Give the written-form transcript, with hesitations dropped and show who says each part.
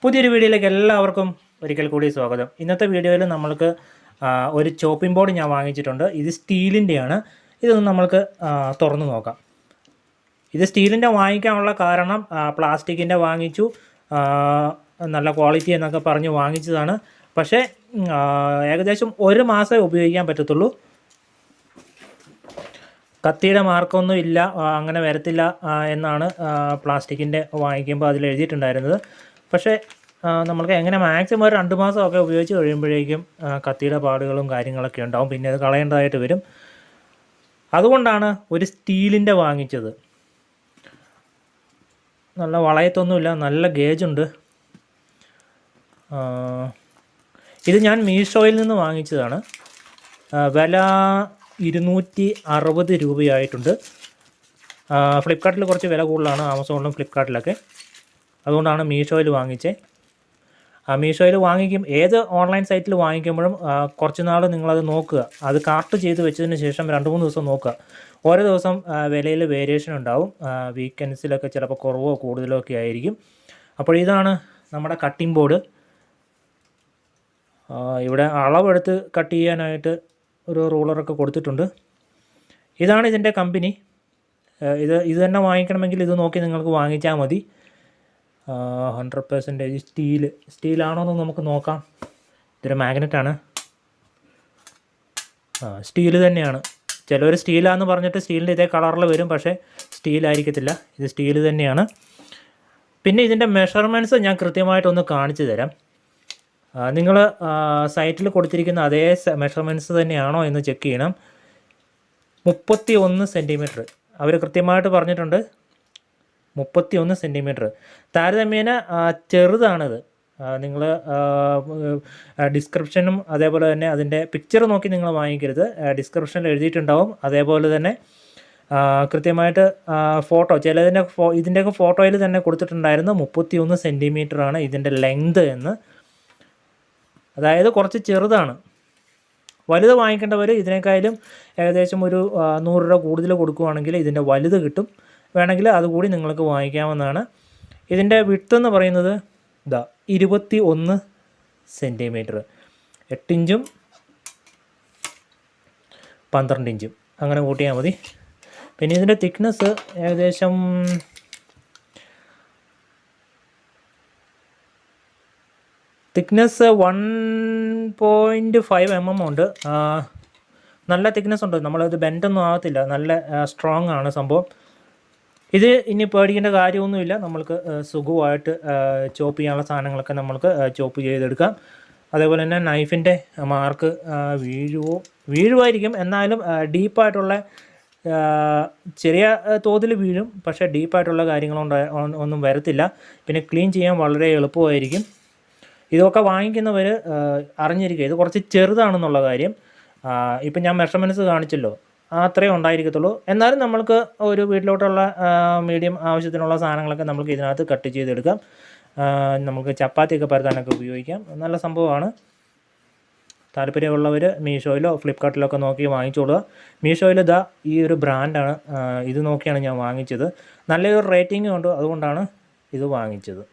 Speaker 1: പുതിയൊരു വീഡിയോയിലേക്ക് എല്ലാവർക്കും ഒരിക്കൽ കൂടി സ്വാഗതം. ഇന്നത്തെ വീഡിയോയിൽ നമ്മൾക്ക് ഒരു ചോപ്പിംഗ് ബോർഡ് ഞാൻ വാങ്ങിച്ചിട്ടുണ്ട്. ഇത് സ്റ്റീലിൻ്റെയാണ്. ഇതൊന്ന് നമ്മൾക്ക് തുറന്നു നോക്കാം. ഇത് സ്റ്റീലിൻ്റെ വാങ്ങിക്കാനുള്ള കാരണം പ്ലാസ്റ്റിക്കിൻ്റെ വാങ്ങിച്ചു, നല്ല ക്വാളിറ്റി എന്നൊക്കെ പറഞ്ഞ് വാങ്ങിച്ചതാണ്. പക്ഷേ ഏകദേശം 1 മാസമേ ഉപയോഗിക്കാൻ പറ്റത്തുള്ളൂ. കത്തിയുടെ മാർക്കൊന്നും ഇല്ല, അങ്ങനെ വരത്തില്ല എന്നാണ് പ്ലാസ്റ്റിക്കിൻ്റെ വാങ്ങിക്കുമ്പോൾ അതിൽ എഴുതിയിട്ടുണ്ടായിരുന്നത്. പക്ഷേ നമ്മൾക്ക് എങ്ങനെ മാക്സിമം ഒരു 2 മാസമൊക്കെ ഉപയോഗിച്ച് കഴിയുമ്പോഴേക്കും കത്തിയുടെ പാടുകളും കാര്യങ്ങളൊക്കെ ഉണ്ടാവും. പിന്നെ അത് കളയേണ്ടതായിട്ട് വരും. അതുകൊണ്ടാണ് ഒരു സ്റ്റീലിൻ്റെ വാങ്ങിച്ചത്. നല്ല വളയത്തൊന്നുമില്ല, നല്ല ഗേജുണ്ട്. ഇത് ഞാൻ മീഷോയിൽ നിന്ന് വാങ്ങിച്ചതാണ്. വില 260 രൂപയായിട്ടുണ്ട്. ഫ്ലിപ്കാർട്ടിൽ കുറച്ച് വില കൂടുതലാണ്, ആമസോണിലും ഫ്ലിപ്കാർട്ടിലൊക്കെ. അതുകൊണ്ടാണ് മീഷോയിൽ വാങ്ങിച്ചത്. മീഷോയിൽ വാങ്ങിക്കും, ഏത് ഓൺലൈൻ സൈറ്റിൽ വാങ്ങിക്കുമ്പോഴും കുറച്ച് നാൾ നിങ്ങളത് നോക്കുക. അത് കാർട്ട് ചെയ്ത് വെച്ചതിന് ശേഷം 2-3 ദിവസം നോക്കുക. ഓരോ ദിവസം വിലയിൽ വേരിയേഷൻ ഉണ്ടാവും. വീക്കെൻഡ്സിലൊക്കെ ചിലപ്പോൾ കുറവോ കൂടുതലോ ഒക്കെ ആയിരിക്കും. അപ്പോൾ ഇതാണ് നമ്മുടെ കട്ടിംഗ് ബോർഡ്. ഇവിടെ അളവെടുത്ത് കട്ട് ചെയ്യാനായിട്ട് ഒരു റൂളറൊക്കെ കൊടുത്തിട്ടുണ്ട്. ഇതാണ് ഇതിൻ്റെ കമ്പനി. ഇത് തന്നെ വാങ്ങിക്കണമെങ്കിൽ ഇത് നോക്കി നിങ്ങൾക്ക് വാങ്ങിച്ചാൽ മതി. 100% സ്റ്റീലാണോ എന്ന് നമുക്ക് നോക്കാം. ഇതൊരു മാഗ്നറ്റാണ്. സ്റ്റീല് തന്നെയാണ്. ചിലവർ സ്റ്റീലാന്ന് പറഞ്ഞിട്ട് സ്റ്റീലിൻ്റെ ഇതേ കളറിൽ വരും, പക്ഷേ സ്റ്റീലായിരിക്കത്തില്ല. ഇത് സ്റ്റീല് തന്നെയാണ്. പിന്നെ ഇതിൻ്റെ മെഷർമെൻറ്റ്സ് ഞാൻ കൃത്യമായിട്ടൊന്ന് കാണിച്ചു തരാം. നിങ്ങൾ സൈറ്റിൽ കൊടുത്തിരിക്കുന്ന അതേ മെഷർമെൻറ്റ്സ് തന്നെയാണോ എന്ന് ചെക്ക് ചെയ്യണം. 31 സെൻറ്റിമീറ്റർ അവർ കൃത്യമായിട്ട് പറഞ്ഞിട്ടുണ്ട്. 31 സെൻറ്റിമീറ്റർ. താരതമ്യേന ചെറുതാണിത്. നിങ്ങൾ ഡിസ്ക്രിപ്ഷനും അതേപോലെ തന്നെ അതിൻ്റെ പിക്ചർ നോക്കി നിങ്ങൾ വാങ്ങിക്കരുത്. ഡിസ്ക്രിപ്ഷനിൽ എഴുതിയിട്ടുണ്ടാവും. അതേപോലെ തന്നെ കൃത്യമായിട്ട് ഫോട്ടോ ഇതിൻ്റെയൊക്കെ ഫോട്ടോയിൽ തന്നെ കൊടുത്തിട്ടുണ്ടായിരുന്നു 31 സെൻറ്റിമീറ്ററാണ് ഇതിൻ്റെ ലെങ്ത് എന്ന്. അതായത് കുറച്ച് ചെറുതാണ്. വലുത് വാങ്ങിക്കേണ്ടവർ ഇതിനേക്കാളും ഏകദേശം ഒരു 100 രൂപ കൂടുതൽ കൊടുക്കുകയാണെങ്കിൽ ഇതിൻ്റെ വലുത് കിട്ടും. വേണമെങ്കിൽ അതുകൂടി നിങ്ങൾക്ക് വാങ്ങിക്കാവുന്നതാണ്. ഇതിൻ്റെ വിഡ്ത്ത് എന്ന് പറയുന്നത് 21 സെൻറ്റിമീറ്റർ, 8 ഇഞ്ചും 12 ഇഞ്ചും അങ്ങനെ കൂട്ടിയാൽ മതി. പിന്നെ ഇതിൻ്റെ തിക്നെസ് ഏകദേശം 1.5 mm ഉണ്ട്. നല്ല തിക്നെസ് ഉണ്ട്. നമ്മളത് ബെൻഡൊന്നും ആകത്തില്ല. നല്ല സ്ട്രോങ് ആണ് സംഭവം. ഇത് ഇനി പേടിക്കേണ്ട കാര്യമൊന്നുമില്ല. നമ്മൾക്ക് സുഖമായിട്ട് ചോപ്പ് ചെയ്യാനുള്ള സാധനങ്ങളൊക്കെ നമ്മൾക്ക് ചോപ്പ് ചെയ്തെടുക്കാം. അതേപോലെ തന്നെ നൈഫിൻ്റെ മാർക്ക് വീഴുമായിരിക്കും. എന്നാലും ഡീപ്പായിട്ടുള്ള ചെറിയ തോതിൽ വീഴും, പക്ഷേ ഡീപ്പായിട്ടുള്ള കാര്യങ്ങളൊന്നും വരത്തില്ല. പിന്നെ ക്ലീൻ ചെയ്യാൻ വളരെ എളുപ്പമായിരിക്കും. ഇതൊക്കെ വാങ്ങിക്കുന്നവർ അറിഞ്ഞിരിക്കുക, ഇത് കുറച്ച് ചെറുതാണെന്നുള്ള കാര്യം. ഇപ്പം ഞാൻ മെഷർമെൻറ്റ്സ് കാണിച്ചല്ലോ, അത്രയും ഉണ്ടായിരിക്കത്തുള്ളൂ. എന്നാലും നമ്മൾക്ക് ഒരു വീട്ടിലോട്ടുള്ള മീഡിയം ആവശ്യത്തിനുള്ള സാധനങ്ങളൊക്കെ നമുക്ക് ഇതിനകത്ത് കട്ട് ചെയ്തെടുക്കാം. നമുക്ക് ചപ്പാത്തിയൊക്കെ പരത്താനൊക്കെ ഉപയോഗിക്കാം. നല്ല സംഭവമാണ്. താല്പര്യമുള്ളവർ മീഷോയിലോ ഫ്ലിപ്കാർട്ടിലോ ഒക്കെ നോക്കി വാങ്ങിച്ചോളുക. മീഷോയിൽ ഈ ഒരു ബ്രാൻഡാണ്. ഇത് നോക്കിയാണ് ഞാൻ വാങ്ങിച്ചത്. നല്ലൊരു റേറ്റിംഗും ഉണ്ട്, അതുകൊണ്ടാണ് ഇത് വാങ്ങിച്ചത്.